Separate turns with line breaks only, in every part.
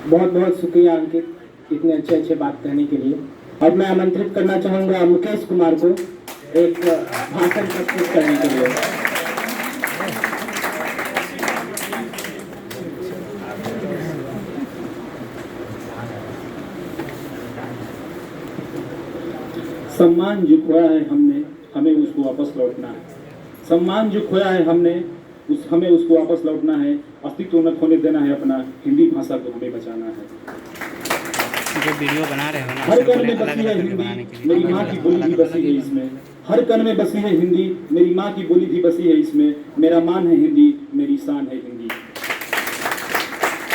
बहुत बहुत शुक्रिया अंकित, इतने अच्छे अच्छे बात कहने के लिए। अब मैं आमंत्रित करना चाहूँगा मुकेश कुमार को एक भाषण प्रस्तुत करने के लिए। सम्मान जो खोया है हमने, हमें उसको वापस लौटना है। सम्मान जो खोया है हमने, हमें उसको वापस लौटना है। अस्तित्व न खोने देना है अपना, हिंदी भाषा को हमें बचाना है।
जो वीडियो बना रहे हो ना,
हर कण में बसी है हिंदी, मेरी माँ की बोली भी बसी है इसमें। हर कण में बसी है हिंदी, मेरी माँ की बोली भी बसी है इसमें। मेरा मान है हिंदी, मेरी शान है हिंदी।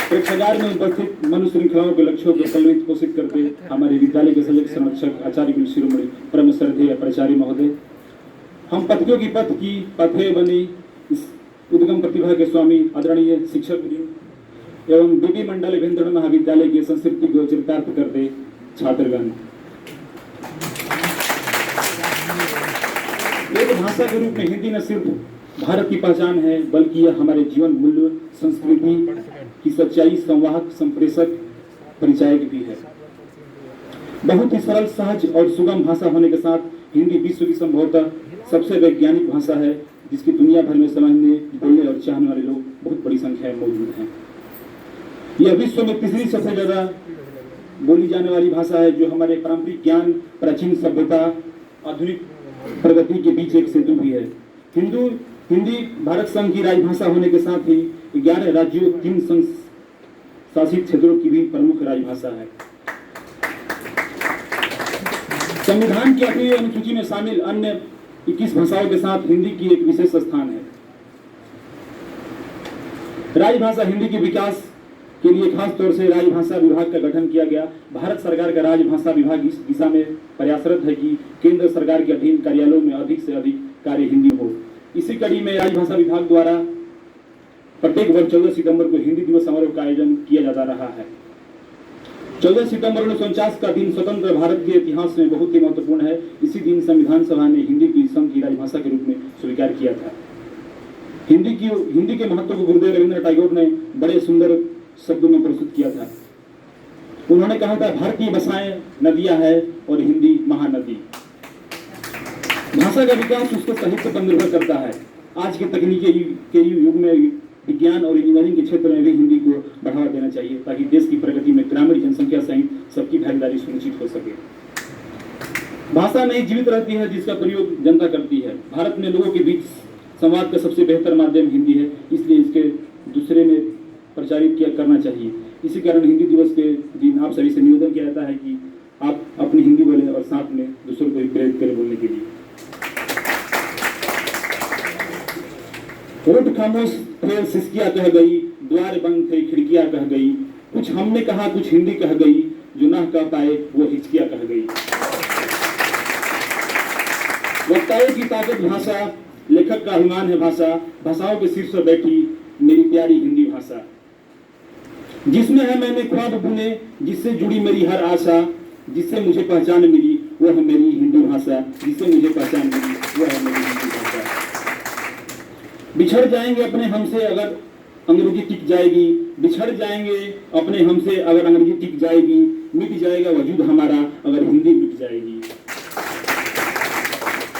प्रेक्षागार में उपस्थित मनु श्रृंखलाओं के लक्ष्यों को कलवित पोषित करते हमारे विद्यालय के सजग संरक्षक आचार्य बिल शिरोमणि परम श्रद्धेय प्राचार्य महोदय, हम पथियों की पथ की पथे बनी इस उद्गम प्रतिभा के स्वामी आदरणीय शिक्षक एवं बीबी मंडल भेंद्र महाविद्यालय की संस्कृति को चरितार्थ करते छात्रगण, एक भाषा के रूप में हिंदी न सिर्फ भारत की पहचान है, बल्कि यह हमारे जीवन मूल्य संस्कृति की सच्चाई, संवाहक, संप्रेषक, परिचायक भी है। बहुत ही सरल, सहज और सुगम भाषा होने के साथ हिंदी विश्व की संभवतः सबसे वैज्ञानिक भाषा है, जिसकी दुनिया भर में समझने, बोलने और चाहने वाले लोग बहुत बड़ी संख्या में मौजूद हैं। यह विश्व में तीसरी सबसे ज्यादा बोली जाने वाली भाषा है, जो हमारे पारंपरिक ज्ञान, प्राचीन सभ्यता, आधुनिक प्रगति के बीच एक सेतु भी है। हिंदी भारत संघ की राजभाषा होने के साथ ही 11 राज्यों, 3 संघ शासित क्षेत्रों की भी प्रमुख राजभाषा है। संविधान की 8वीं अनुसूची में शामिल अन्य 21 भाषाओं के साथ हिंदी की एक विशेष स्थान है। राजभाषा हिंदी के विकास के लिए खास तौर से राजभाषा विभाग का गठन किया गया। भारत सरकार का राजभाषा विभाग इस दिशा में प्रयासरत है कि केंद्र सरकार के अधीन कार्यालयों में अधिक से अधिक कार्य हिंदी हो। इसी कड़ी में राजभाषा विभाग द्वारा प्रत्येक वर्ष 14 सितंबर को हिंदी दिवस समारोह का आयोजन किया जाता रहा है। 14 सितंबर 1949 का दिन स्वतंत्र भारत के इतिहास में बहुत ही महत्वपूर्ण है। इसी दिन संविधान सभा ने हिंदी की संघ की राजभाषा के रूप में स्वीकार किया था। हिंदी के महत्व को गुरुदेव रविंद्रनाथ टैगोर ने बड़े सुंदर शब्दों में प्रस्तुत किया था। उन्होंने कहा था, भारतीय भाषाएं नदियां है और हिंदी महानदी। भाषा का विकास उसके साहित्य पर निर्भर करता है। आज के तकनीकी के युग में विज्ञान और इंजीनियरिंग के क्षेत्र में भी हिंदी को बढ़ावा देना चाहिए, ताकि देश की प्रगति में ग्रामीण जनसंख्या सहित सबकी भागीदारी सुनिश्चित हो सके। भाषा नहीं जीवित रहती है जिसका प्रयोग जनता करती है। भारत में लोगों के बीच संवाद का सबसे बेहतर माध्यम हिंदी है, इसलिए इसके दूसरे में प्रचारित करना चाहिए। इसी कारण हिंदी दिवस के दिन आप सभी से निवेदन किया जाता है कि आप अपनी हिंदी बोलें और साथ में दूसरों को भी प्रेरित करें बोलने के लिए। होठ खामोश थे, सिसकियां कह गई, द्वार बंद थे, खिड़कियां कह गई, कुछ हमने कहा, कुछ हिंदी कह गई, जो ना कह पाए वो हिचकियां कह गई। वक्ताओं की ताकत भाषा, लेखक का अभिमान है भाषा, भाषाओं के शीर्ष पर बैठी मेरी प्यारी हिंदी भाषा, जिसमें है मैंने ख्वाब बुने, जिससे जुड़ी मेरी हर आशा, जिससे मुझे पहचान मिली वो है मेरी हिंदी भाषा, जिससे मुझे पहचान मिली वो है मेरी हिंदी भाषा। बिछड़ जाएंगे अपने हमसे अगर अंग्रेजी टिक जाएगी, बिछड़ जाएंगे अपने हमसे अगर अंग्रेजी टिक जाएगी, मिट जाएगा वजूद हमारा अगर हिंदी मिट जाएगी।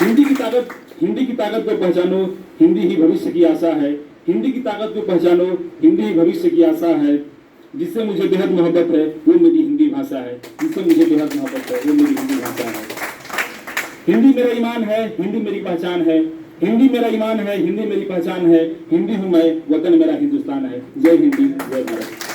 हिंदी की ताकत को पहचानो, हिंदी ही भविष्य की आशा है। हिंदी की ताकत को पहचानो, हिंदी ही भविष्य की आशा है। जिससे मुझे बेहद मोहब्बत है वो मेरी हिंदी भाषा है, जिससे मुझे बेहद मोहब्बत है वो मेरी हिंदी भाषा है। हिंदी मेरा ईमान है, हिंदी मेरी पहचान है। हिंदी मेरा ईमान है, हिंदी मेरी पहचान है। हिंदी हूँ मैं, वतन मेरा हिंदुस्तान है। जय हिंदी, जय भारत।